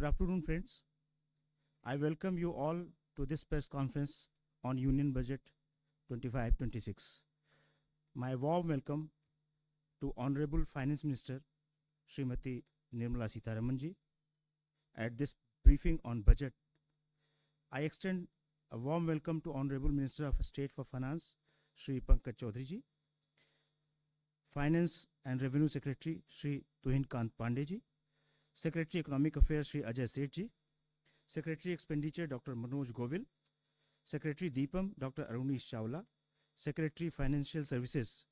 Good afternoon, friends. I welcome you all to this press conference on Union Budget 25-26. My warm welcome to Honorable Finance Minister Srimati Nirmala Sitharaman ji. At this briefing on budget, I extend a warm welcome to Honorable Minister of State for Finance Shri Pankaj Chaudhary ji, Finance and Revenue Secretary Shri Tuhin Kant Pandey ji, Secretary Economic Affairs Shri Ajay Seth ji, Secretary Expenditure Dr. Manoj Govil, Secretary Deepam Dr. Arunish Chawla, Secretary Financial Services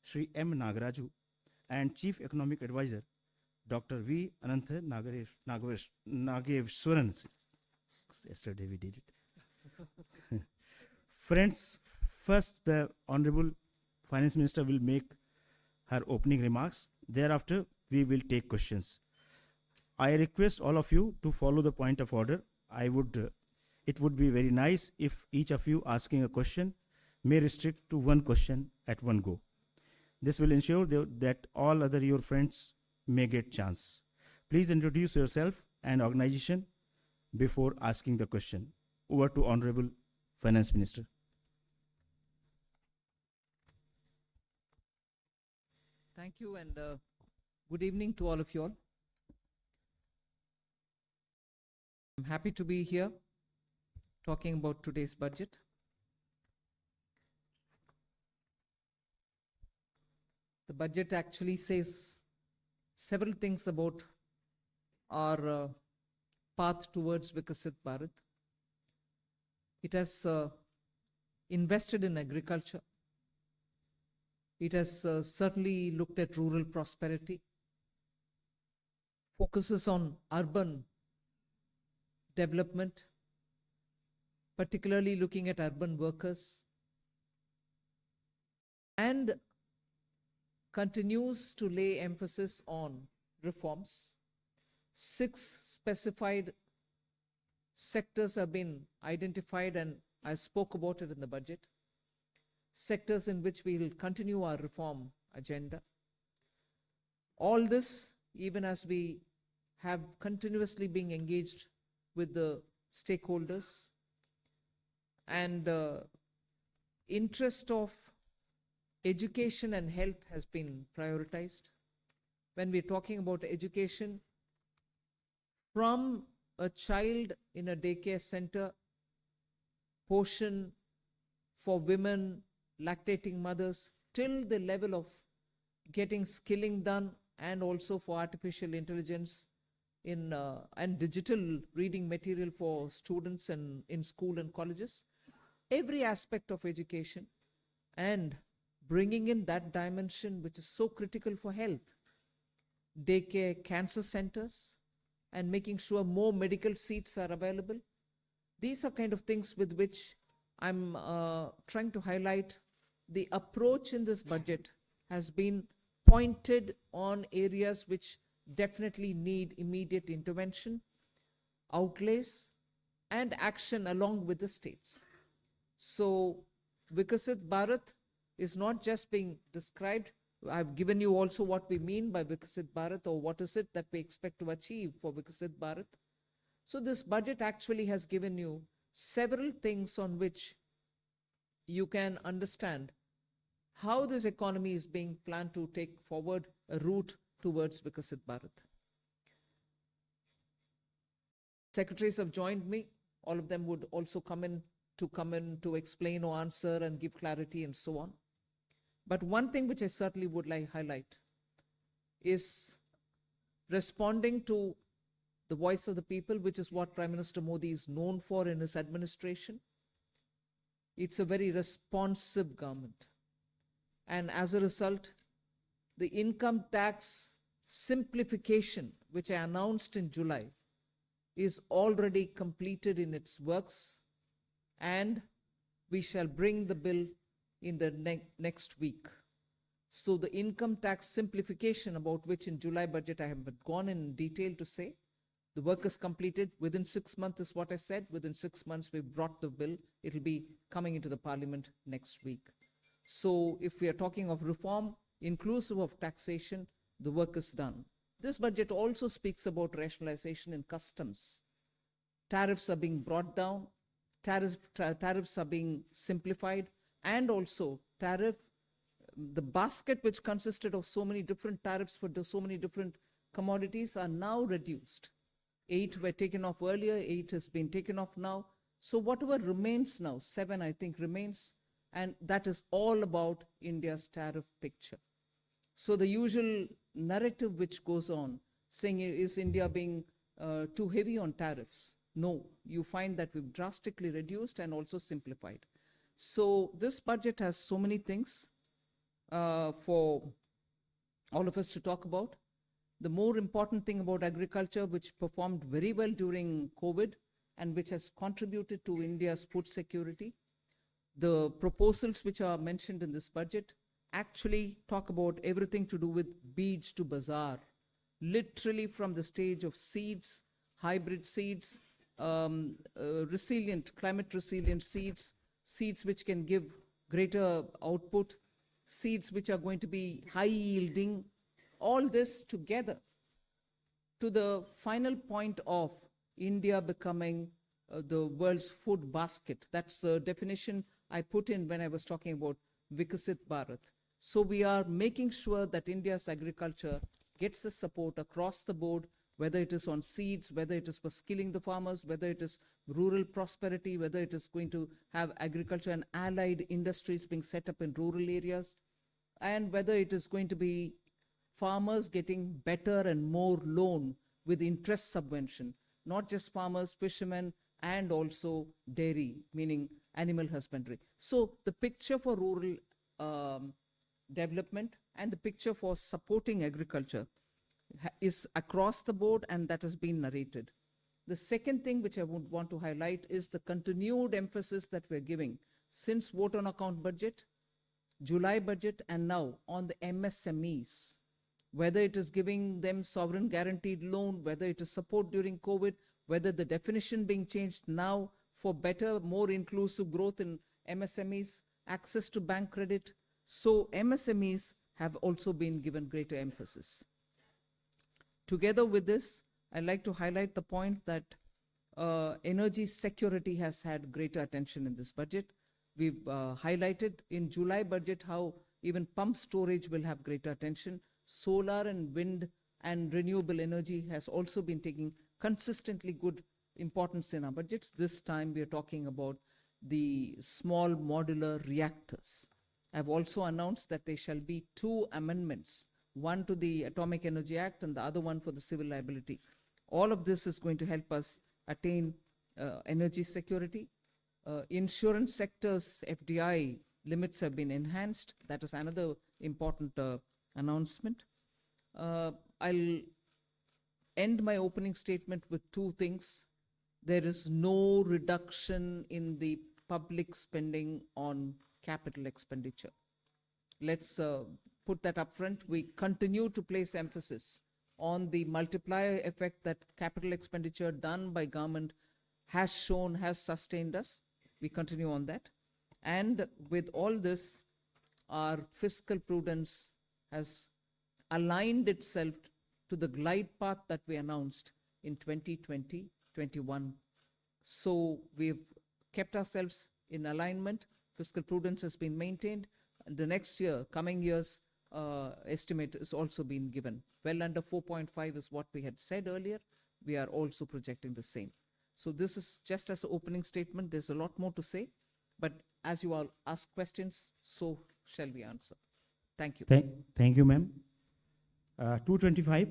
Shri M. Nagaraju, and Chief Economic Advisor Dr. V. Anantha Nagevswaran. Yesterday we did it. Friends, first the Honorable Finance Minister will make her opening remarks. Thereafter, we will take questions. I request all of you to follow the point of order. It would be very nice if each of you asking a question may restrict to one question at one go. This will ensure that all other your friends may get chance. Please introduce yourself and organization before asking the question. Over to Honorable Finance Minister. Thank you, and good evening to all of you all. I'm happy to be here talking about today's budget. The budget actually says several things about our path towards Vikasit Bharat. It has invested in agriculture. It has certainly looked at rural prosperity, focuses on urban development, particularly looking at urban workers, and continues to lay emphasis on reforms. 6 specified sectors have been identified, and I spoke about it in the budget. Sectors in which we will continue our reform agenda. All this, even as we have continuously been engaged with the stakeholders, and interest of education and health has been prioritized. When we're talking about education, from a child in a daycare center, portion for women, lactating mothers, till the level of getting skilling done, and also for artificial intelligence and digital reading material for students and in school and colleges. Every aspect of education, and bringing in that dimension which is so critical for health. Daycare, cancer centers, and making sure more medical seats are available. These are kind of things with which I'm trying to highlight. The approach in this budget has been pointed on areas which definitely need immediate intervention, outlays, and action along with the states. So Vikasit Bharat is not just being described. I've given you also what we mean by Vikasit Bharat, or what is it that we expect to achieve for Vikasit Bharat. So this budget actually has given you several things on which you can understand how this economy is being planned to take forward a route towards Vikasit Bharat. Secretaries have joined me. All of them would also come in to explain or answer and give clarity and so on. But one thing which I certainly would like to highlight is responding to the voice of the people, which is what Prime Minister Modi is known for in his administration. It's a very responsive government. And as a result, the income tax simplification, which I announced in July, is already completed in its works, and we shall bring the bill in the next week. So the income tax simplification, about which in July budget I haven't gone in detail to say, the work is completed within 6 months is what I said. Within 6 months we've brought the bill. It'll be coming into the parliament next week. So if we are talking of reform, inclusive of taxation, the work is done. This budget also speaks about rationalization in customs. Tariffs are being brought down, tariffs are being simplified, and also the basket which consisted of so many different tariffs for so many different commodities are now reduced. 8 were taken off earlier, 8 has been taken off now. So whatever remains now, 7 I think remains, and that is all about India's tariff picture. So the usual narrative which goes on, saying is India being too heavy on tariffs? No, you find that we've drastically reduced and also simplified. So this budget has so many things for all of us to talk about. The more important thing about agriculture, which performed very well during COVID and which has contributed to India's food security, the proposals which are mentioned in this budget actually talk about everything to do with beej to bazaar, literally from the stage of seeds, hybrid seeds, climate resilient seeds, seeds which can give greater output, seeds which are going to be high yielding, all this together to the final point of India becoming the world's food basket. That's the definition I put in when I was talking about Vikasit Bharat. So we are making sure that India's agriculture gets the support across the board, whether it is on seeds, whether it is for skilling the farmers, whether it is rural prosperity, whether it is going to have agriculture and allied industries being set up in rural areas, and whether it is going to be farmers getting better and more loan with interest subvention, not just farmers, fishermen, and also dairy, meaning animal husbandry. So the picture for rural development and the picture for supporting agriculture is across the board, and that has been narrated. The second thing which I would want to highlight is the continued emphasis that we're giving since vote on account budget, July budget, and now on the MSMEs, whether it is giving them sovereign guaranteed loan, whether it is support during COVID, whether the definition being changed now for better, more inclusive growth in MSMEs, access to bank credit. So MSMEs have also been given greater emphasis. Together with this, I'd like to highlight the point that energy security has had greater attention in this budget. We've highlighted in July budget how even pump storage will have greater attention. Solar and wind and renewable energy has also been taking consistently good importance in our budgets. This time we are talking about the small modular reactors. I've also announced that there shall be 2 amendments, one to the Atomic Energy Act and the other one for the civil liability. All of this is going to help us attain energy security. Insurance sector's FDI limits have been enhanced. That is another important announcement. I'll end my opening statement with 2 things. There is no reduction in the public spending on capital expenditure. Let's put that up front. We continue to place emphasis on the multiplier effect that capital expenditure done by government has shown, has sustained us. We continue on that. And with all this, our fiscal prudence has aligned itself to the glide path that we announced in 2020-21. So we've kept ourselves in alignment. Fiscal prudence has been maintained. And the next year, coming years, estimate is also been given. Well under 4.5 is what we had said earlier. We are also projecting the same. So this is just as an opening statement. There's a lot more to say. But as you all ask questions, so shall we answer. Thank you. Thank you, ma'am. 225.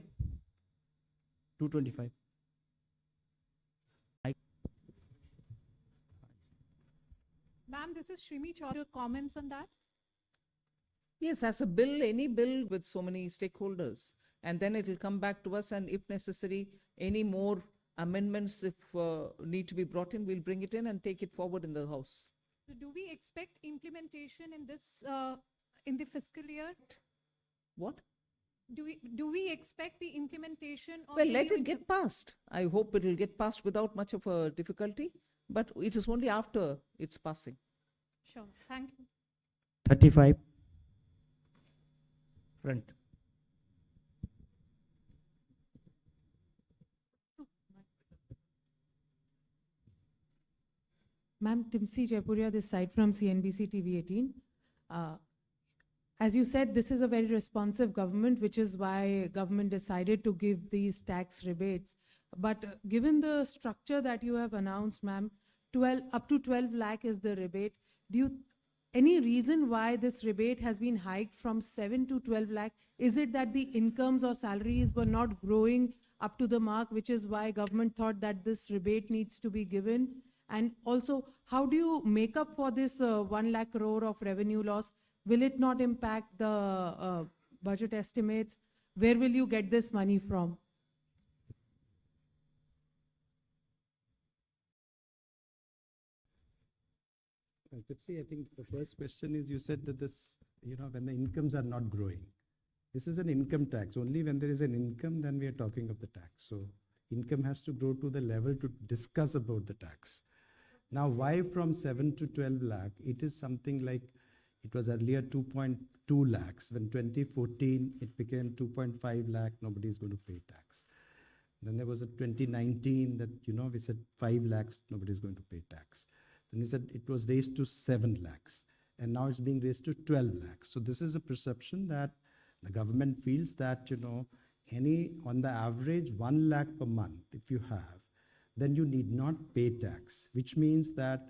225. Ma'am, this is Shrimi Chaudhary. Your comments on that? Yes, as a bill, any bill with so many stakeholders, and then it will come back to us, and if necessary, any more amendments, if need to be brought in, we'll bring it in and take it forward in the House. So do we expect implementation in this, in the fiscal year? What? Do we expect the implementation? Or Well, let it get passed. I hope it will get passed without much of a difficulty, but it is only after it's passing. Sure, thank you. 35. Front. Ma'am, Timsi Jaipuria, this side from CNBC TV 18. Uh, as you said, this is a very responsive government, which is why government decided to give these tax rebates. But given the structure that you have announced, ma'am, 12 up to 12 lakh is the rebate. Do you any reason why this rebate has been hiked from 7 to 12 lakh? Is it that the incomes or salaries were not growing up to the mark, which is why government thought that this rebate needs to be given? And also, how do you make up for this 1 lakh crore of revenue loss? Will it not impact the budget estimates? Where will you get this money from? Tipsy, I think the first question is you said that this, when the incomes are not growing. This is an income tax. Only when there is an income, then we are talking of the tax. So income has to grow to the level to discuss about the tax. Now, why from 7 to 12 lakh? It is something like, it was earlier 2.2 lakhs. When 2014, it became 2.5 lakh, nobody is going to pay tax. Then there was a 2019 that, we said 5 lakhs, nobody is going to pay tax. Then we said it was raised to 7 lakhs. And now it's being raised to 12 lakhs. So this is a perception that the government feels that, on the average 1 lakh per month, if you have, then you need not pay tax, which means that,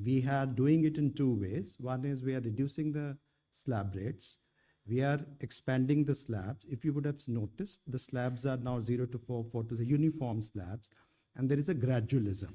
we are doing it in two ways. One is we are reducing the slab rates. We are expanding the slabs. If you would have noticed, the slabs are now 0 to 4, 4 to the uniform slabs, and there is a gradualism.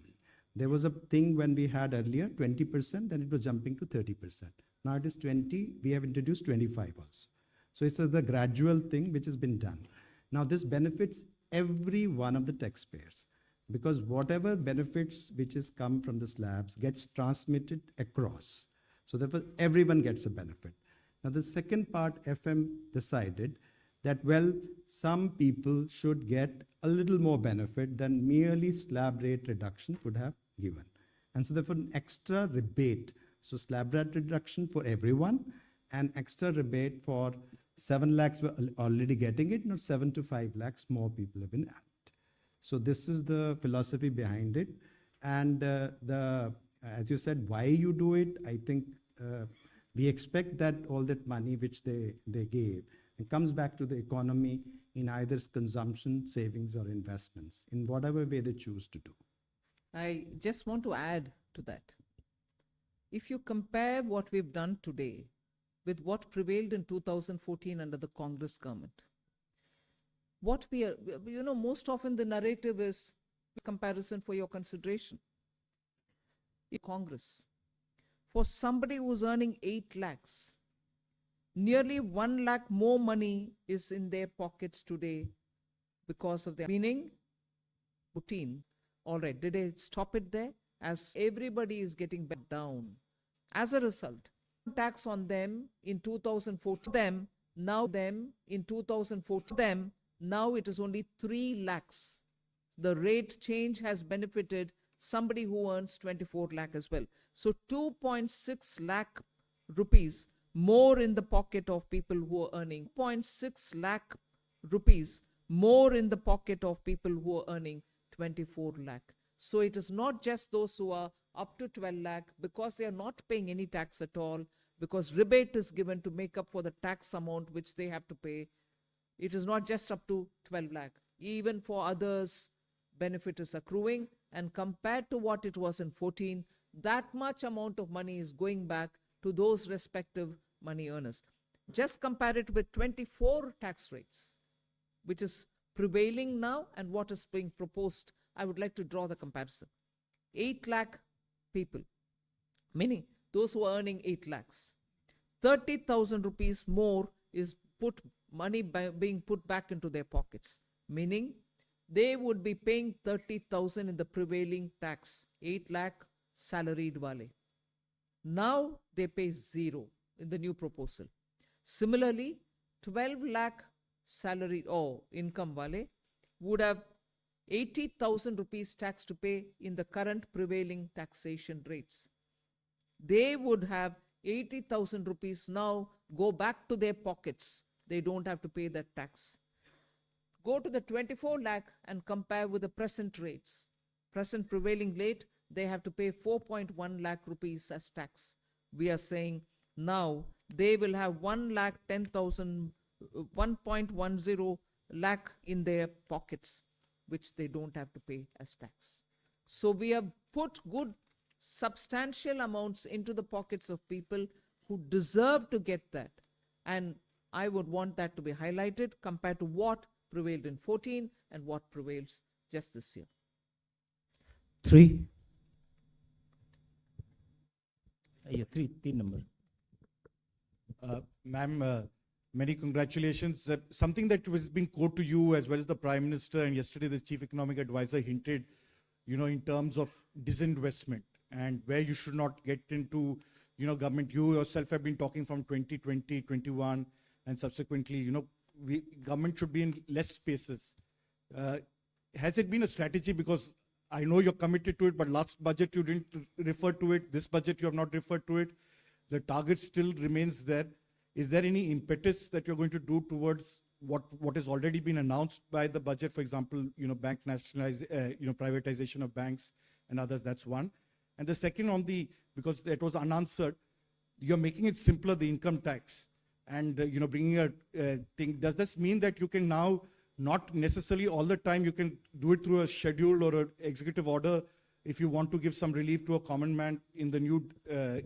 There was a thing when we had earlier 20%, then it was jumping to 30%. Now it is 20, we have introduced 25 also. So it's the gradual thing which has been done. Now this benefits every one of the taxpayers, because whatever benefits which has come from the slabs gets transmitted across. So therefore everyone gets a benefit. Now the second part, FM decided that, well, some people should get a little more benefit than merely slab rate reduction would have given. And so therefore an extra rebate. So slab rate reduction for everyone, and extra rebate for 7 lakhs were already getting it, now 7 to 5 lakhs more people have been added. So this is the philosophy behind it. And as you said, why you do it, I think we expect that all that money which they gave, it comes back to the economy in either consumption, savings, or investments, in whatever way they choose to do. I just want to add to that. If you compare what we've done today with what prevailed in 2014 under the Congress government, what we are, most often the narrative is comparison for your consideration. In Congress, for somebody who's earning 8 lakhs, nearly 1 lakh more money is in their pockets today because of their, meaning, routine. All right, did I stop it there? As everybody is getting back down. As a result, tax on them in 2014, now it is only 3 lakhs. The rate change has benefited somebody who earns 24 lakh as well. So 2.6 lakh rupees more in the pocket of people who are earning 0.6 lakh rupees more in the pocket of people who are earning 24 lakh. So it is not just those who are up to 12 lakh, because they are not paying any tax at all, because rebate is given to make up for the tax amount which they have to pay. It is not just up to 12 lakh. Even for others, benefit is accruing, and compared to what it was in 14, that much amount of money is going back to those respective money earners. Just compare it with 24 tax rates, which is prevailing now, and what is being proposed. I would like to draw the comparison. 8 lakh people, meaning those who are earning 8 lakhs. 30,000 rupees more is being put back into their pockets, meaning they would be paying 30,000 in the prevailing tax, 8 lakh salaried wale. Now they pay 0 in the new proposal. Similarly, 12 lakh salary or income wale would have 80,000 rupees tax to pay in the current prevailing taxation rates. They would have 80,000 rupees now go back to their pockets. They don't have to pay that tax. Go to the 24 lakh and compare with the present rates. Present prevailing rate, they have to pay 4.1 lakh rupees as tax. We are saying now they will have 1,10,000, 1.10 lakh in their pockets, which they don't have to pay as tax. So we have put good substantial amounts into the pockets of people who deserve to get that. And I would want that to be highlighted compared to what prevailed in 14 and what prevails just this year. 3. Yeah, 3 number. Ma'am, many congratulations. Something that was being quoted to you as well as the Prime Minister and yesterday the Chief Economic Advisor hinted, in terms of disinvestment and where you should not get into, government. You yourself have been talking from 2020, 21, and subsequently, government should be in less spaces. Has it been a strategy? Because I know you're committed to it, but last budget you didn't refer to it. This budget you have not referred to it. The target still remains there. Is there any impetus that you're going to do towards what has already been announced by the budget? For example, bank privatization of banks and others. That's one. And the second because that was unanswered, you're making it simpler, the income tax, and bringing a thing. Does this mean that you can now not necessarily all the time you can do it through a schedule or an executive order if you want to give some relief to a common man in the new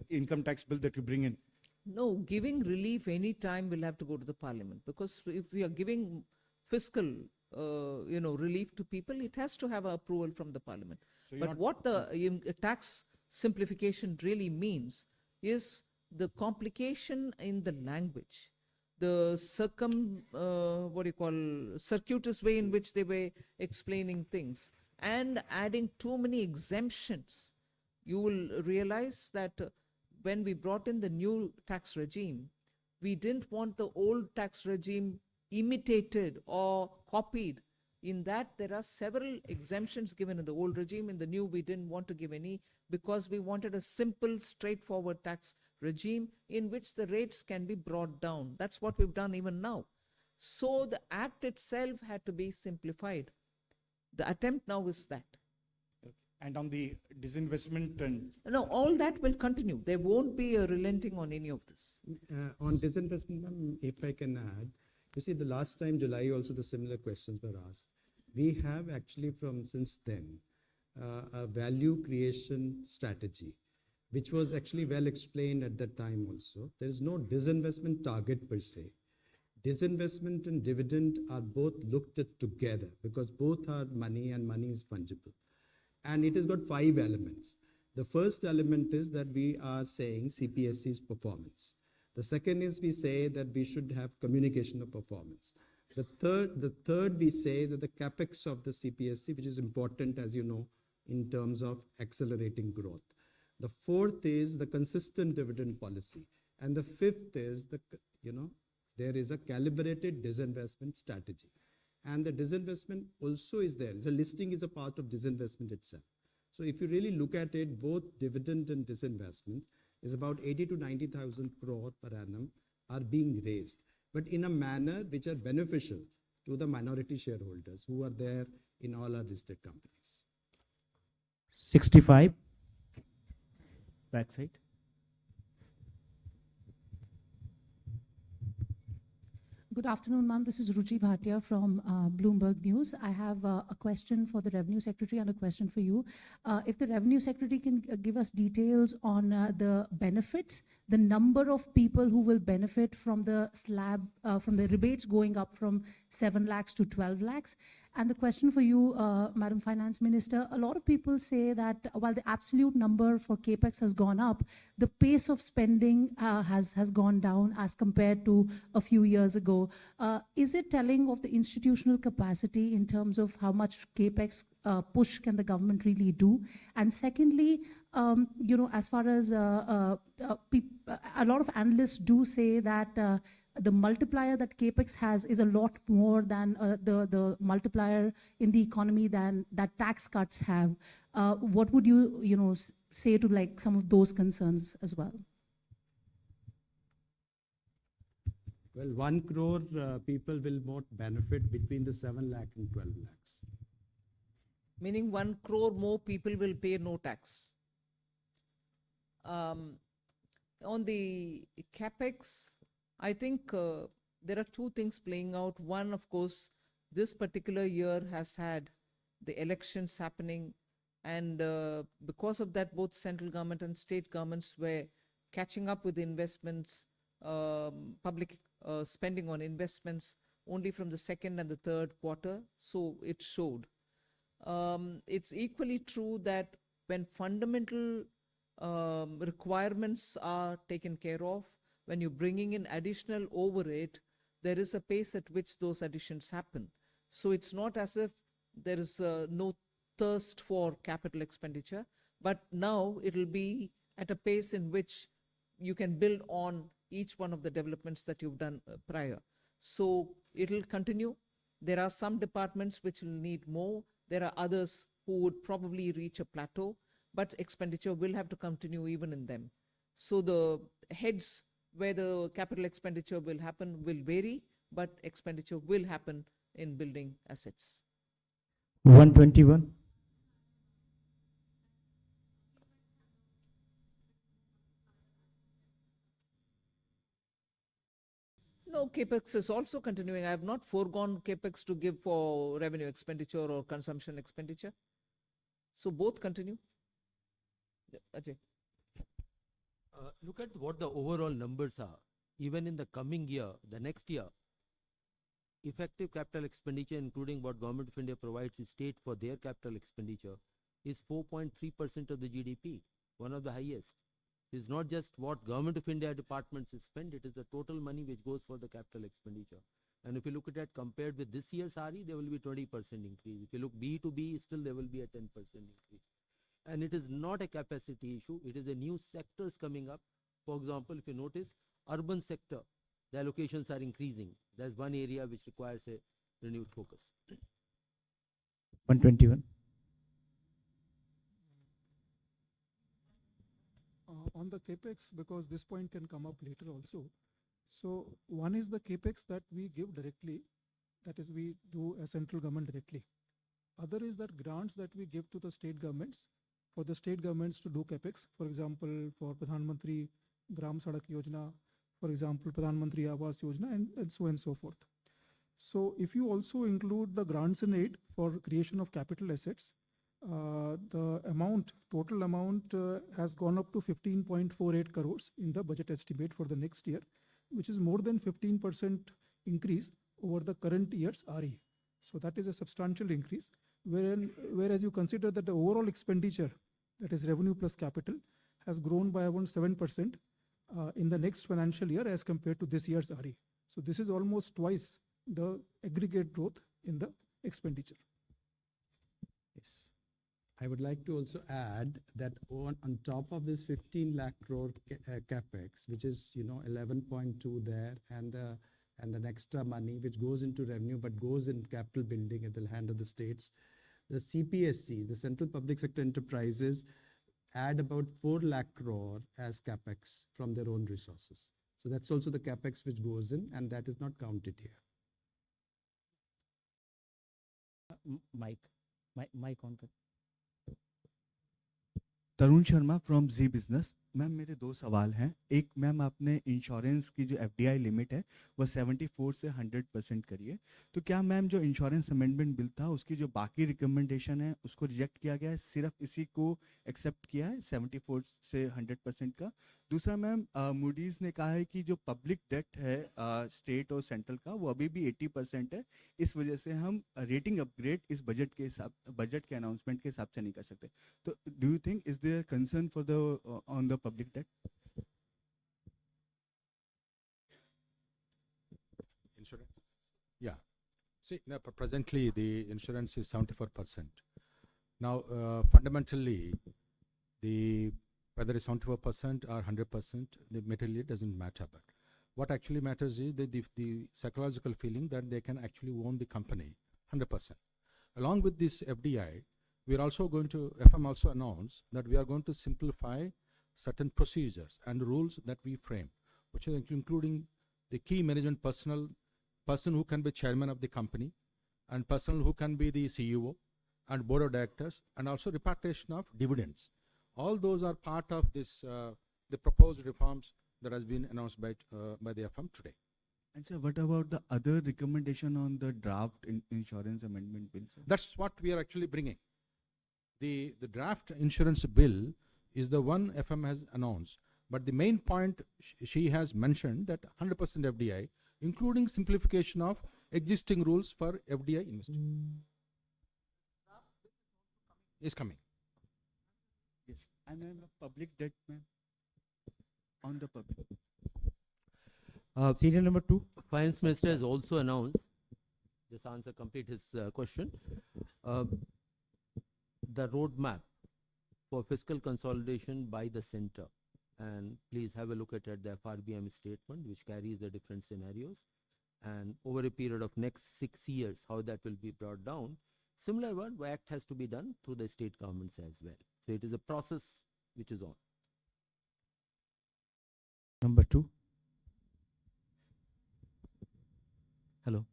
income tax bill that you bring in? No, giving relief any time will have to go to the parliament, because if we are giving fiscal, relief to people, it has to have approval from the parliament. So you're But not- what the tax simplification really means is the complication in the language, the circuitous way in which they were explaining things, and adding too many exemptions. You will realize that when we brought in the new tax regime, we didn't want the old tax regime imitated or copied. In that, there are several exemptions given in the old regime. In the new, we didn't want to give any, because we wanted a simple, straightforward tax regime in which the rates can be brought down. That's what we've done even now. So the act itself had to be simplified. The attempt now is that. And on the disinvestment and No, all that will continue. There won't be a relenting on any of this. On disinvestment, ma'am, if I can add, you see, the last time, July, also the similar questions were asked. We have actually since then, a value creation strategy, which was actually well explained at that time also. There is no disinvestment target per se. Disinvestment and dividend are both looked at together because both are money and money is fungible. And it has got 5 elements. The first element is that we are saying CPSC's performance. The second is we say that we should have communication of performance. The third we say that the capex of the CPSC, which is important, as you know, in terms of accelerating growth. The fourth is the consistent dividend policy. And the fifth is there is a calibrated disinvestment strategy. And the disinvestment also is there. The listing is a part of disinvestment itself. So if you really look at it, both dividend and disinvestment is about 80 to 90,000 crore per annum are being raised, but in a manner which are beneficial to the minority shareholders who are there in all our listed companies. 65. Backside. Good afternoon, ma'am. This is Ruchi Bhatia from Bloomberg News. I have a question for the Revenue Secretary and a question for you. If the Revenue Secretary can give us details on the benefits, the number of people who will benefit from the slab, from the rebates going up from 7 lakhs to 12 lakhs. And the question for you, Madam Finance Minister, a lot of people say that while the absolute number for CAPEX has gone up, the pace of spending has gone down as compared to a few years ago. Is it telling of the institutional capacity in terms of how much CAPEX push can the government really do? And secondly, as far as a lot of analysts do say that the multiplier that CAPEX has is a lot more than the multiplier in the economy than that tax cuts have. What would you, say to like some of those concerns as well? Well, 1 crore people will not benefit between the 7 lakh and 12 lakhs. meaning 1 crore more people will pay no tax. On the capex, I think there are two things playing out. One, of course, this particular year has had the elections happening, and because of that, both central government and state governments were catching up with investments, public spending on investments only from the second and the third quarter, so it showed. It's equally true that when fundamental requirements are taken care of, when you're bringing in additional overhead, there is a pace at which those additions happen. So it's not as if there is no thirst for capital expenditure, but now it'll be at a pace in which you can build on each one of the developments that you've done prior. So it'll continue. There are some departments which will need more. There are others who would probably reach a plateau, but expenditure will have to continue even in them. So the heads where the capital expenditure will happen will vary, but expenditure will happen in building assets. 121. No, capex is also continuing. I have not foregone capex to give for revenue expenditure or consumption expenditure. So both continue. Yeah, Ajay. Look at what the overall numbers are. Even in the coming year, the next year, effective capital expenditure, including what Government of India provides to state for their capital expenditure, is 4.3% of the GDP, one of the highest. It's not just what Government of India departments spend, it is the total money which goes for the capital expenditure. And if you look at that compared with this year's RE, there will be 20% increase. If you look B to B, still there will be a 10% increase. And it is not a capacity issue, it is a new sectors coming up. For example, if you notice, urban sector, the allocations are increasing. That's one area which requires a renewed focus. 121. On the capex, because this point can come up later also. So one is the capex that we give directly, that is we do as central government directly. Other is that grants that we give to the state governments, for the state governments to do capex. For example, for Pradhan Mantri Gram Sadak Yojana, for example, Pradhan Mantri Awas Yojana, and so on and so forth. So if you also include the grants and aid for creation of capital assets, the amount, total amount has gone up to 15.48 crores in the budget estimate for the next year, which is more than 15% increase over the current year's RE. So that is a substantial increase. Whereas you consider that the overall expenditure, that is revenue plus capital, has grown by around 7% in the next financial year as compared to this year's RE. So this is almost twice the aggregate growth in the expenditure. Yes. I would like to also add that on top of this 15 lakh crore capex, which is 11.2 there, and the extra money which goes into revenue but goes in capital building at the hand of the states, the CPSC, the Central Public Sector Enterprises, add about 4 lakh crore as capex from their own resources. So that's also the capex which goes in, and that is not counted here. Mic on. Tarun Sharma from Zee business. Ma'am मेरे दो सवाल हैं। एक, ma'am आपने insurance की जो FDI limit है वो 74 से 100% करिए, तो क्या मैम जो इंश्योरेंस अमेंडमेंट बिल था उसकी जो बाकी रिकमेंडेशन है उसको रिजेक्ट किया गया है, सिर्फ इसी को एक्सेप्ट किया है 74 से 100% का? दूसरा मैम, मूडीज ने कहा है कि जो पब्लिक डेट है स्टेट और सेंट्रल का वो अभी भी 80% है, इस वजह से हम रेटिंग अपग्रेड इस बजट के अनाउंसमेंट के हिसाब से नहीं कर सकते। तो do you think is there concern for the on the public debt? Insurance? Yeah. See, now, presently the insurance is 74%. Now, fundamentally, whether it's 74% or 100%, the material doesn't matter. But what actually matters is the psychological feeling that they can actually own the company 100%. Along with this FDI, we are also going to, FM also announced that we are going to simplify certain procedures and rules that we frame, which is including the key management personnel, person who can be chairman of the company, and person who can be the CEO, and board of directors, and also repatriation of dividends. All those are part of this, the proposed reforms that has been announced by the FM today. And sir, what about the other recommendation on the draft insurance amendment bill, sir? That's what we are actually bringing. The draft insurance bill is the one FM has announced, but the main point she has mentioned that 100% FDI, including simplification of existing rules for FDI investing, is coming. Yes. And then the public debt, ma'am, on the public. Serial number 2. Finance Minister has also announced, this answer complete his question, the roadmap for fiscal consolidation by the center. And please have a look at the FRBM statement, which carries the different scenarios. And over a period of next 6 years, how that will be brought down. Similar one, act has to be done through the state governments as well. So it is a process which is on. Number 2. Hello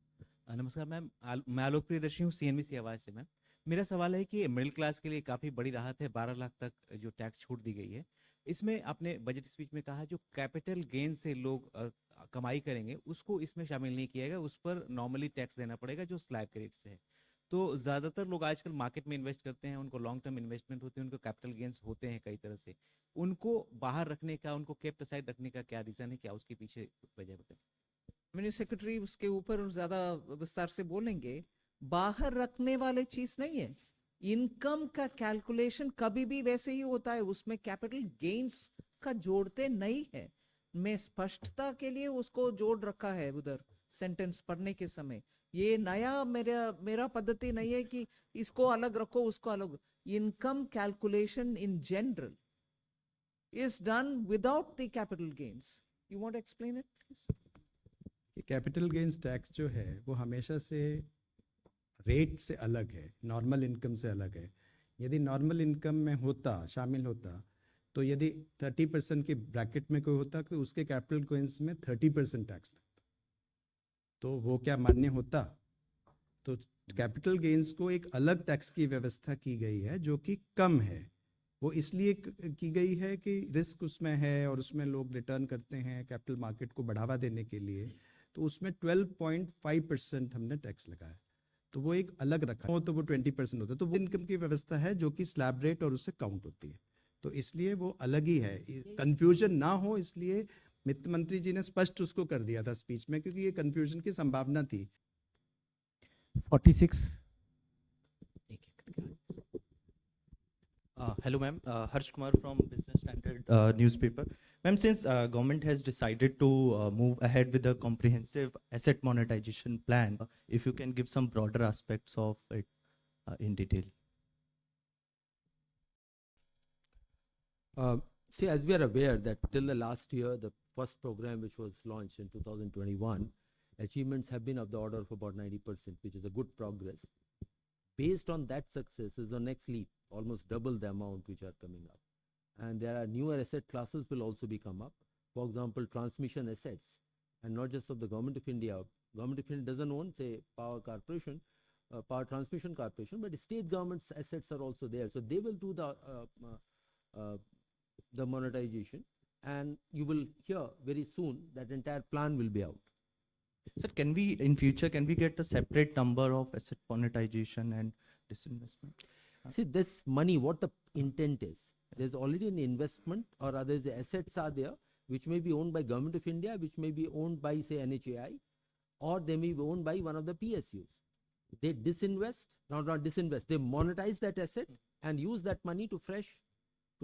नमस्कार ma'am, मैं आलोक प्रियदर्शी हूँ CNBC आवाज़ से। Ma'am मेरा सवाल है कि middle class के लिए काफ़ी बड़ी राहत है, 12 लाख तक जो टैक्स छूट दी गई है। इसमें आपने बजट स्पीच में कहा जो कैपिटल गेन से लोग कमाई करेंगे उसको इसमें शामिल नहीं किया गया, उस पर नॉर्मली टैक्स देना पड़ेगा जो स्लैब के रेट से है। तो ज़्यादातर लोग आजकल मार्केट में इन्वेस्ट करते हैं, उनको लॉन्ग टर्म इन्वेस्टमेंट होती है, उनको कैपिटल गेन्स होते हैं कई तरह से, उनको बाहर रखने का, उनको केप्ट असाइड रखने का क्या रीज़न है, क्या उसके पीछे वजह बताएं? रेवेन्यू सेक्रेटरी उसके ऊपर ज्यादा विस्तार से बोलेंगे। बाहर रखने वाले चीज नहीं है, इनकम का कैलकुलेशन कभी भी वैसे ही होता है, उसमें कैपिटल गेन्स का जोड़ते नहीं है। मैं स्पष्टता के लिए उसको जोड़ रखा है उधर सेंटेंस पढ़ने के समय। ये नया मेरा पद्धति नहीं है कि इसको अलग रखो उसको अलग। Income calculation in general is done without the capital gains. You want to explain it please? Capital gains tax जो है वो हमेशा से रेट से अलग है, नॉर्मल इनकम से अलग है। यदि नॉर्मल इनकम में होता, शामिल होता, तो यदि 30% के ब्रैकेट में कोई होता तो उसके कैपिटल गेन्स में 30% टैक्स लगता, तो वो क्या मान्य होता? तो कैपिटल गेन्स को एक अलग टैक्स की व्यवस्था की गई है जो कि कम है। वो इसलिए की गई है कि रिस्क उसमें है और उसमें लोग रिटर्न करते हैं कैपिटल मार्केट को बढ़ावा देने के लिए, तो उसमें 12.5% हमने टैक्स लगाया। तो वो एक अलग रखा हो तो वो 20% होता है। तो वो इनकम की व्यवस्था है जो कि स्लैब रेट और उससे काउंट होती है, तो इसलिए वो अलग ही है। कंफ्यूजन ना हो इसलिए वित्त मंत्री जी ने स्पष्ट उसको कर दिया था स्पीच में, क्योंकि ये कंफ्यूजन की संभावना थी। 46। Hello ma'am, Harsh Kumar from Business Standard newspaper. Ma'am, since government has decided to move ahead with a comprehensive asset monetization plan, if you can give some broader aspects of it in detail. See, as we are aware that till the last year, the first program which was launched in 2021, achievements have been of the order of about 90%, which is a good progress. Based on that success is the next leap, almost double the amount which are coming up. And there are newer asset classes will also be come up. For example, transmission assets, and not just of the Government of India. Government of India doesn't own, say, power corporation, power transmission corporation, but state government's assets are also there. So they will do the monetization, and you will hear very soon that entire plan will be out. Sir, can we, in future, can we get a separate number of asset monetization and disinvestment? See, this money, what the intent is, there's already an investment or other the assets are there, which may be owned by Government of India, which may be owned by, say, NHAI, or they may be owned by one of the PSUs. They disinvest, not disinvest, they monetize that asset and use that money to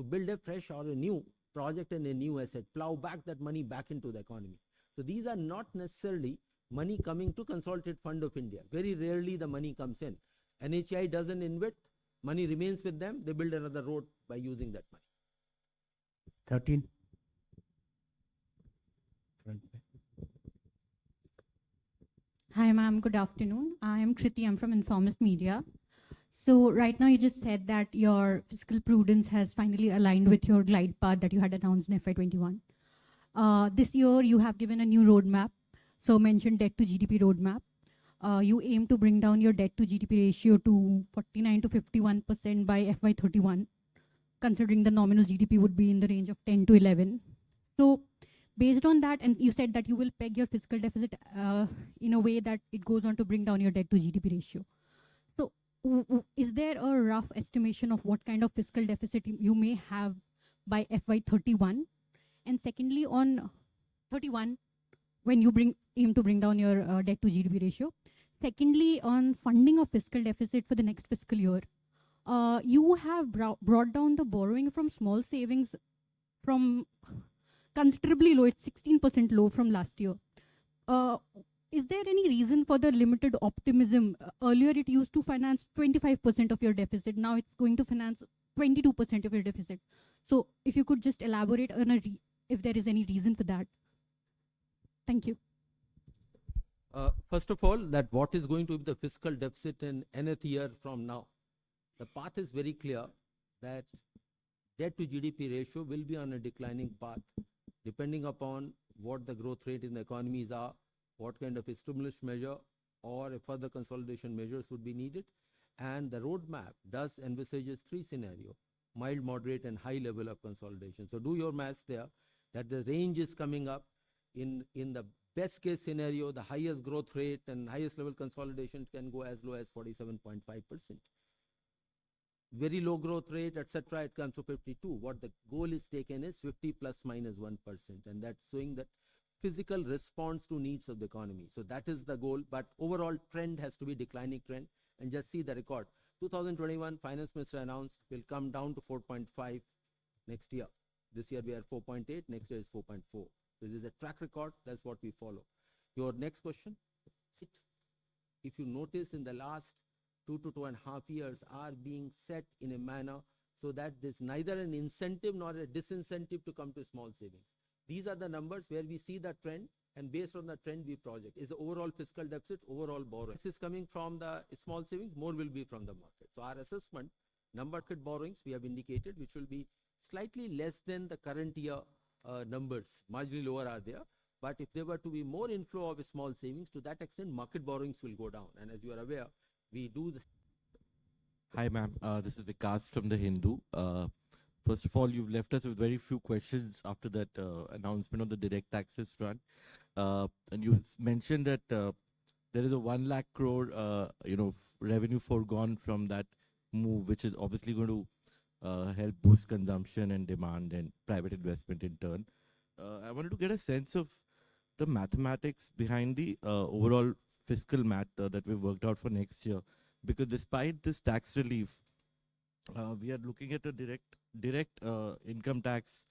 build a fresh or a new project and a new asset, plow back that money back into the economy. So these are not necessarily money coming to Consolidated Fund of India. Very rarely the money comes in. NHAI doesn't invest, money remains with them, they build another road by using that money. 13. Hi ma'am, good afternoon. I am Kriti, I'm from Informist Media. So right now you just said that your fiscal prudence has finally aligned with your glide path that you had announced in FY21. This year you have given a new roadmap, so mentioned debt to GDP roadmap. you aim to bring down your debt to GDP ratio to 49 to 51% by FY31, considering the nominal GDP would be in the range of 10 to 11. So based on that, and you said that you will peg your fiscal deficit in a way that it goes on to bring down your debt to GDP ratio. So is there a rough estimation of what kind of fiscal deficit you may have by FY31? And secondly, on 31, when you aim to bring down your debt to GDP ratio. Secondly, on funding of fiscal deficit for the next fiscal year, you have brought down the borrowing from small savings from considerably low. It's 16% low from last year. Is there any reason for the limited optimism? Earlier, it used to finance 25% of your deficit. Now it's going to finance 22% of your deficit. So if you could just elaborate on if there is any reason for that. Thank you. First of all, that what is going to be the fiscal deficit in nth year from now? The path is very clear that debt to GDP ratio will be on a declining path, depending upon what the growth rate in the economies are, what kind of a stimulus measure or a further consolidation measures would be needed. And the roadmap does envisages three scenarios: mild, moderate, and high level of consolidation. So do your maths there, that the range is coming up. In the best case scenario, the highest growth rate and highest level consolidation can go as low as 47.5%. Very low growth rate, etc., it comes to 52. What the goal is taken is 50 plus minus 1%, and that's showing that physical response to needs of the economy. So that is the goal, but overall trend has to be declining trend. And just see the record. 2021, Finance Minister announced will come down to 4.5 next year. This year we are 4.8, next year is 4.4. So this is a track record, that's what we follow. Your next question? If you notice, in the last 2 to 2.5 years are being set in a manner so that there's neither an incentive nor a disincentive to come to small savings. These are the numbers where we see the trend, and based on the trend we project. Is the overall fiscal deficit, overall borrowing. This is coming from the small savings, more will be from the market. So our assessment, number market borrowings we have indicated, which will be slightly less than the current year numbers, marginally lower are there. But if there were to be more inflow of small savings, to that extent market borrowings will go down. And as you are aware, we do this. Hi ma'am, this is Vikas from The Hindu. First of all, you've left us with very few questions after that announcement on the direct taxes front. And you mentioned that there is a 1 lakh crore, revenue foregone from that move, which is obviously going to help boost consumption and demand and private investment in turn. I wanted to get a sense of the mathematics behind the overall fiscal math that we've worked out for next year, because despite this tax relief, we are looking at a direct income tax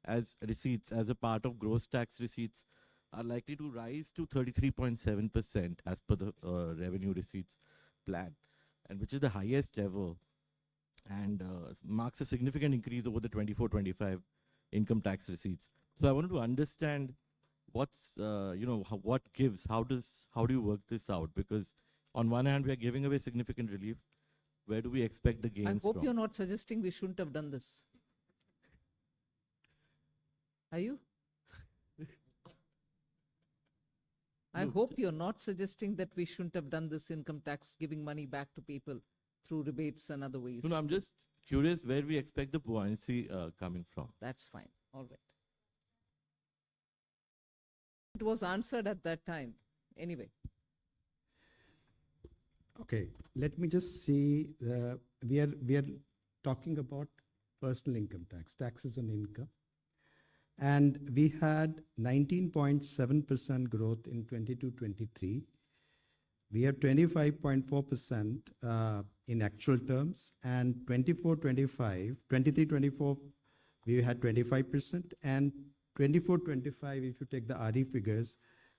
as receipts as a part of gross tax receipts are likely to rise to 33.7% as per the revenue receipts plan, and which is the highest ever, and marks a significant increase over the 24-25 income tax receipts. So I wanted to understand what's what gives, how do you work this out? Because on one hand we are giving away significant relief. Where do we expect the gains I hope from? you're not suggesting we shouldn't have done this. Are you? I hope you're not suggesting that we shouldn't have done this income tax, giving money back to people through rebates and other ways. No, I'm just curious where we expect the buoyancy coming from. That's fine. All right. It was answered at that time. Anyway. Okay, let me just see. We are talking about personal income tax, taxes on income, and we had 19.7% growth in 22-23. We have 25.4% in actual terms, and 24-25, 23-24, we had 25%, and 24-25, if you take the RE figures,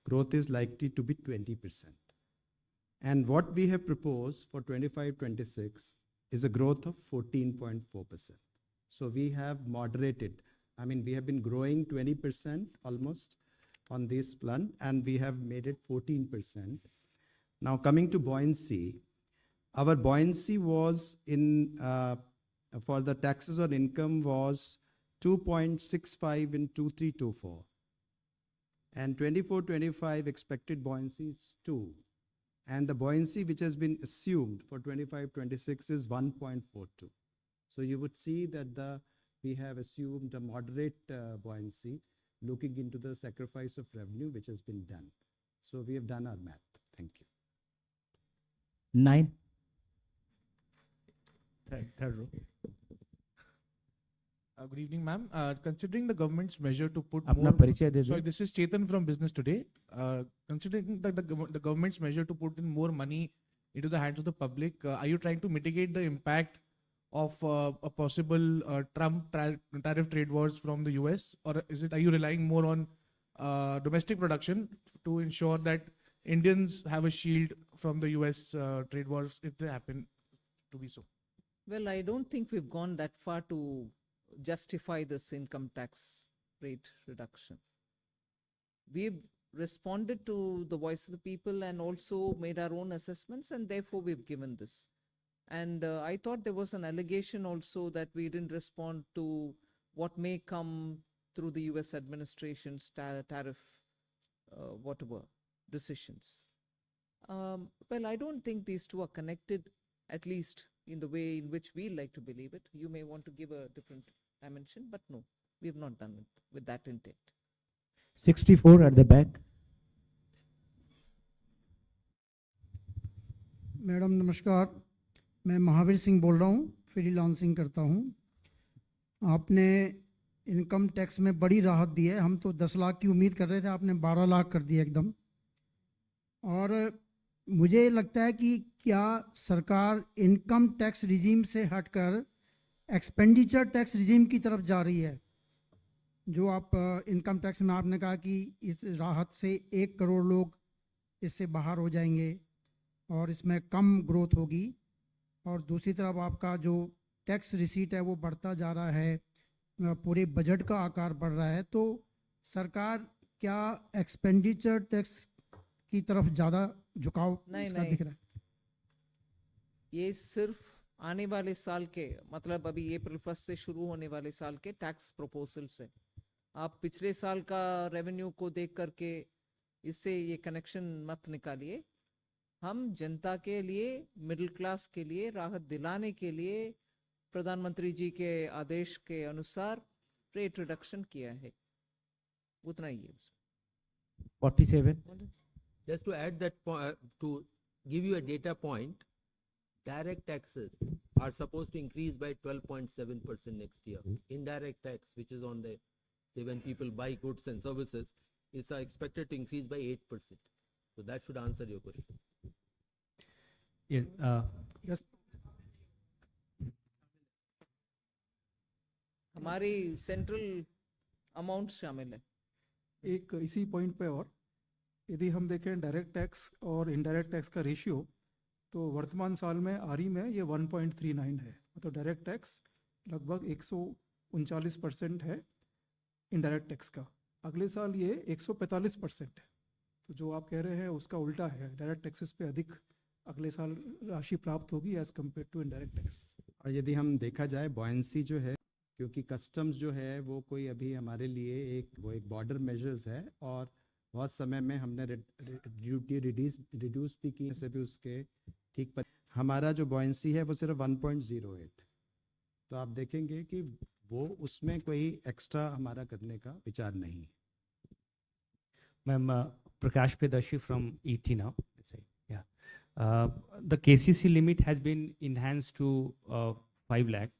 growth is likely to be 20%. And what we have proposed for 25-26 is a growth of 14.4%. So we have moderated. I mean, we have been growing 20% almost on this plan, and we have made it 14%. Now coming to buoyancy, our buoyancy was for the taxes on income was 2.65 in 23-24. And 24-25 expected buoyancy is 2. And the buoyancy which has been assumed for 25-26 is 1.42. So you would see that we have assumed a moderate buoyancy looking into the sacrifice of revenue which has been done. So we have done our math. Thank you. 9. Third row. Good evening, ma'am. Considering the government's measure to put अपना more, परिचय दे दो. sorry, this is Chetan from Business Today. Considering that the government's measure to put in more money into the hands of the public, are you trying to mitigate the impact of a possible Trump tariff trade wars from the US, or are you relying more on domestic production to ensure that Indians have a shield from the US trade wars if they happen to be so? Well, I don't think we've gone that far to justify this income tax rate reduction. We've responded to the voice of the people and also made our own assessments, and therefore we've given this. And I thought there was an allegation also that we didn't respond to what may come through the US administration's tariff whatever decisions. Well, I don't think these two are connected, at least in the way in which we like to believe it. You may want to give a different dimension, but no, we have not done it with that intent. 64 at the back. Madam नमस्कार, मैं महावीर सिंह बोल रहा हूँ, freelancing करता हूँ। आपने income tax में बड़ी राहत दी है, हम तो 10 लाख की उम्मीद कर रहे थे, आपने 12 लाख कर दिया एकदम। और मुझे लगता है कि क्या सरकार इनकम टैक्स रिजीम से हटकर एक्सपेंडिचर टैक्स रिजीम की तरफ जा रही है? जो आप इनकम टैक्स में आपने कहा कि इस राहत से 1 करोड़ लोग इससे बाहर हो जाएंगे और इसमें कम ग्रोथ होगी, और दूसरी तरफ आपका जो टैक्स रिसीट है वो बढ़ता जा रहा है, पूरे बजट का आकार बढ़ रहा है, तो सरकार क्या एक्सपेंडिचर टैक्स की तरफ ज़्यादा झुकाव इसका दिख रहा है? ये सिर्फ आने वाले साल के, मतलब अभी अप्रैल 1 से शुरू होने वाले साल के टैक्स प्रपोजल से, आप पिछले साल का रेवेन्यू को देख करके इससे ये कनेक्शन मत निकालिए। हम जनता के लिए, मिडिल क्लास के लिए राहत दिलाने के लिए प्रधानमंत्री जी के आदेश के अनुसार रेट रिडक्शन किया है, उतना ही है। 47. Just to add that point, to give you a data point, direct taxes are supposed to increase by 12.7% next year. Indirect tax, which is on the, say, when people buy goods and services, is expected to increase by 8%. So that should answer your question. Yes. Yes. हमारी central amount शामिल है। एक इसी point पे और यदि हम देखें डायरेक्ट टैक्स और इनडायरेक्ट टैक्स का रेशियो, तो वर्तमान साल में आरई में ये 1.39 है, मतलब डायरेक्ट टैक्स लगभग 139% है इनडायरेक्ट टैक्स का। अगले साल ये 145% है, तो जो आप कह रहे हैं उसका उल्टा है, डायरेक्ट टैक्सेस पे अधिक अगले साल राशि प्राप्त होगी as compare to indirect tax. और यदि हम देखा जाए बॉयंसी जो है, क्योंकि कस्टम्स जो है वो कोई अभी हमारे लिए एक बॉर्डर मेजर्स है, और बहुत समय में हमने ड्यूटी रिड्यूस भी की से भी उसके ठीक पर हमारा जो बॉयंसी है वो सिर्फ 1.08। तो आप देखेंगे कि वो उसमें कोई एक्स्ट्रा हमारा करने का विचार नहीं है। Ma'am, Prakash Predashi from ET now. The KCC limit has been enhanced to 5 lakh.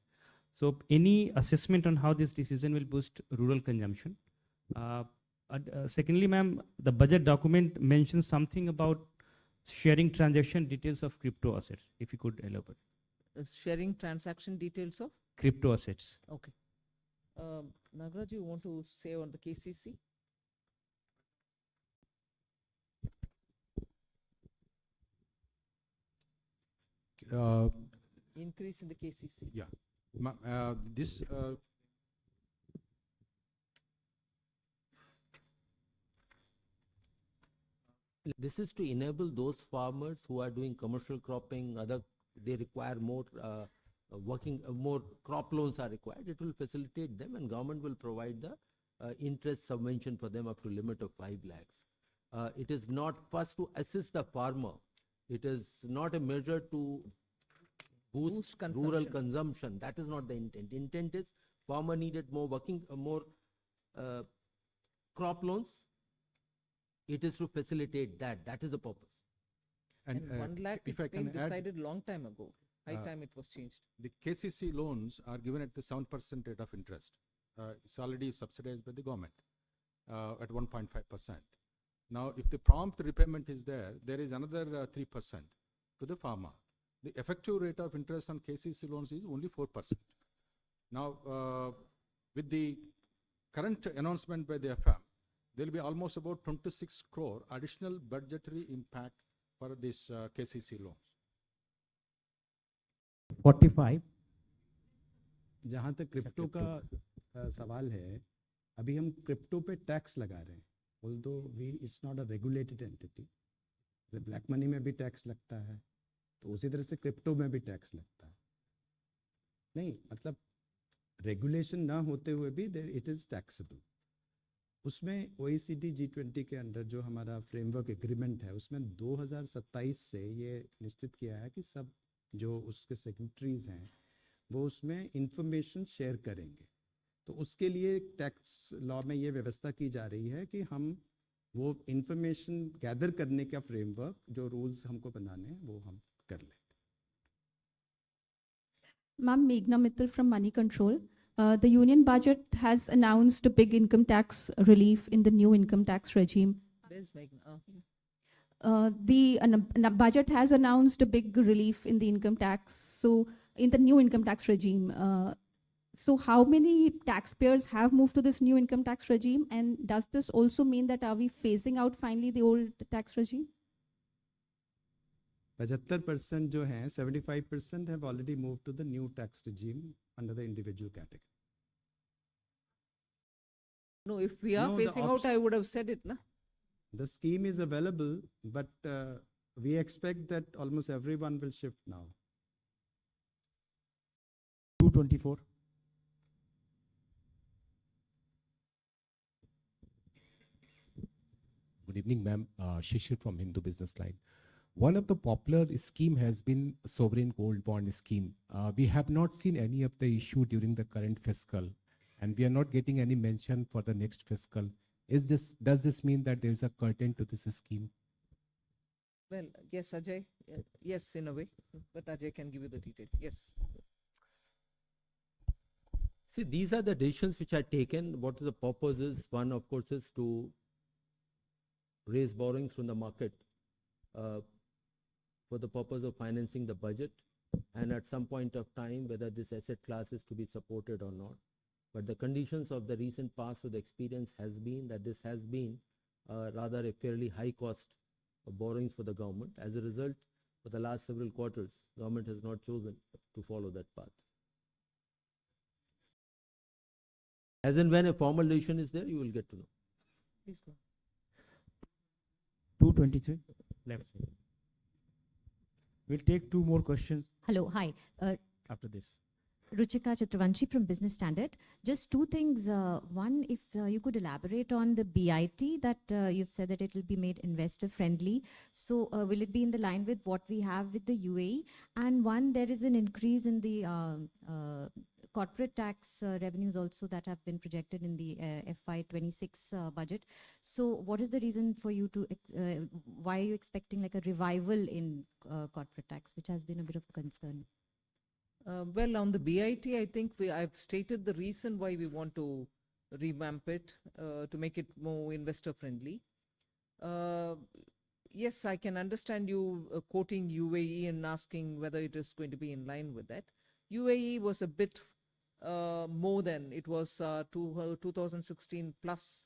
So any assessment on how this decision will boost rural consumption? Secondly, ma'am, the budget document mentions something about sharing transaction details of crypto assets. If you could elaborate. Sharing transaction details of? Crypto assets. Okay. Nagaraj, you want to say on the KCC? Increase in the KCC. Yeah. This This is to enable those farmers who are doing commercial cropping, they require more more crop loans are required. It will facilitate them, and government will provide the interest subvention for them up to limit of 5 lakhs. It is not first to assist the farmer It is not a measure to boost rural consumption. That is not the intent. Intent is farmer needed more more crop loans. It is to facilitate that. That is the purpose. And 1 lakh, if it's I can been add, decided long time ago. High time it was changed. The KCC loans are given at the 7% rate of interest. It's already subsidized by the government at 1.5%. Now, if the prompt repayment is there, there is another 3% to the farmer. The effective rate of interest on KCC loans is only 4%. Now, with the current announcement by the FM, there will be almost about 26 crore additional budgetary impact for this KCC loans. 45. जहाँ तक crypto का सवाल है, अभी हम crypto पे tax लगा रहे हैं, although it's not a regulated entity. Black money में भी टैक्स लगता है, तो उसी तरह से क्रिप्टो में भी टैक्स लगता है. नहीं, मतलब रेगुलेशन ना होते हुए भी इट इज़ टैक्सेबल. उसमें OECD G20 के अंडर जो हमारा फ्रेमवर्क एग्रीमेंट है, उसमें 2027 से ये निश्चित किया है कि सब जो उसके सेक्रेटरीज हैं वो उसमें इंफॉर्मेशन शेयर करेंगे. तो उसके लिए टैक्स लॉ में ये व्यवस्था की जा रही है कि हम वो इंफॉर्मेशन गैदर करने का फ्रेमवर्क, जो रूल्स हमको बनाने हैं, वो हम कर लें. Ma'am, Meghna Mittal from Money Control. The union budget has announced a big income tax relief in the new income tax regime. Where's Meghna? The budget has announced a big relief in the income tax, so in the new income tax regime. So how many taxpayers have moved to this new income tax regime, and does this also mean that are we phasing out finally the old tax regime? 75% जो हैं, 75% have already moved to the new tax regime under the individual category. No, if we are phasing out, I would have said it, na? The scheme is available, but we expect that almost everyone will shift now. 224. Good evening, ma'am. Shishir from Hindu Business Line. One of the popular scheme has been sovereign gold bond scheme. We have not seen any of the issue during the current fiscal, and we are not getting any mention for the next fiscal. Does this mean that there is a curtain to this scheme? Well, yes, Ajay. Yes, in a way, but Ajay can give you the detail. Yes. See, these are the decisions which are taken. What is the purpose is, one, of course, is to raise borrowings from the market for the purpose of financing the budget, and at some point of time, whether this asset class is to be supported or not. But the conditions of the recent past of the experience has been that this has been rather a fairly high cost of borrowings for the government. As a result, for the last several quarters, government has not chosen to follow that path. As and when a formal decision is there, you will get to know. Please go. 223, left side. We'll take two more questions. Hello, hi. After this. Ruchika Chatravanshi from Business Standard. Just two things. One, if you could elaborate on the BIT that you've said that it will be made investor friendly. So will it be in the line with what we have with the UAE? And one, there is an increase in the corporate tax revenues also that have been projected in the FY26 budget. So what is the reason for you to, why are you expecting like a revival in corporate tax, which has been a bit of a concern? Well, on the BIT, I think I've stated the reason why we want to revamp it to make it more investor friendly. Yes, I can understand you quoting UAE and asking whether it is going to be in line with that. UAE was a bit more than, it was 2016 plus,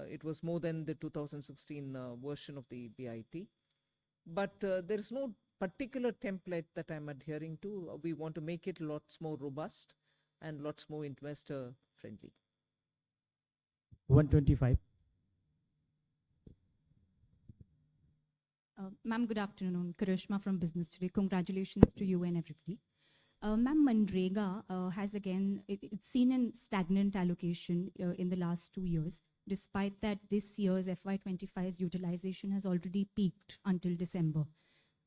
it was more than the 2016 version of the BIT. But there is no particular template that I'm adhering to. We want to make it lots more robust and lots more investor friendly. 125. Ma'am, good afternoon. Karishma from Business Today. Congratulations to you and everybody. Ma'am, Manrega has again, it's seen a stagnant allocation in the last 2 years, despite that this year's FY25's utilization has already peaked until December.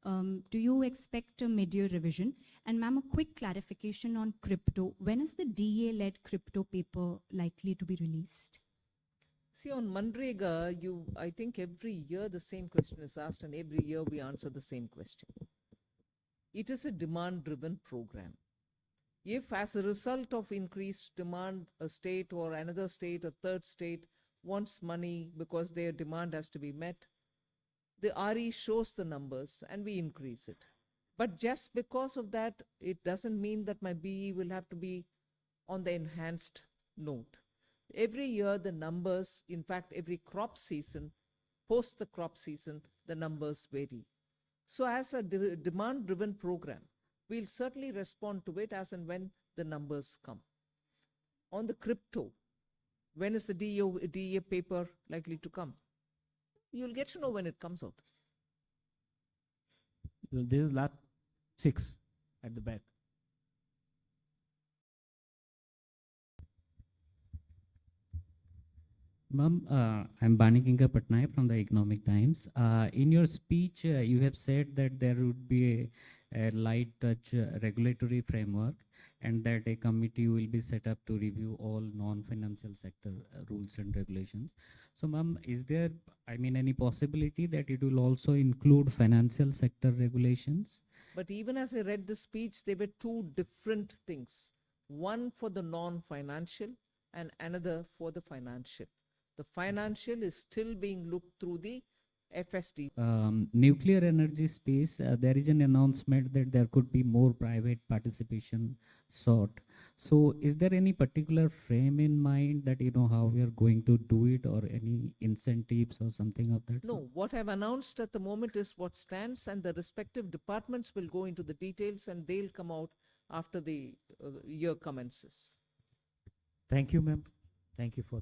Do you expect a mid-year revision? And ma'am, a quick clarification on crypto. When is the DA-led crypto paper likely to be released? See, on Manrega, I think every year the same question is asked, and every year we answer the same question. It is a demand-driven program. If, as a result of increased demand, a state or another state, a third state wants money because their demand has to be met, the RE shows the numbers and we increase it. But just because of that, it doesn't mean that my BE will have to be on the enhanced note. Every year, the numbers, in fact, every crop season, post the crop season, the numbers vary. So, as a demand-driven program, we'll certainly respond to it as and when the numbers come. On the crypto, when is the DA paper likely to come? You'll get to know when it comes out. This is lot 6 at the back. Ma'am, I'm Banikinka Patnaik from the Economic Times. In your speech, you have said that there would be a light touch regulatory framework and that a committee will be set up to review all non-financial sector rules and regulations. So, ma'am, is there, any possibility that it will also include financial sector regulations? But even as I read the speech, there were two different things. One for the non-financial and another for the financial. The financial is still being looked through the FSD. Nuclear energy space, there is an announcement that there could be more private participation sought. So is there any particular frame in mind that how we are going to do it, or any incentives or something of that sort? No, what I've announced at the moment is what stands, and the respective departments will go into the details and they'll come out after the year commences. Thank you, ma'am. Thank you for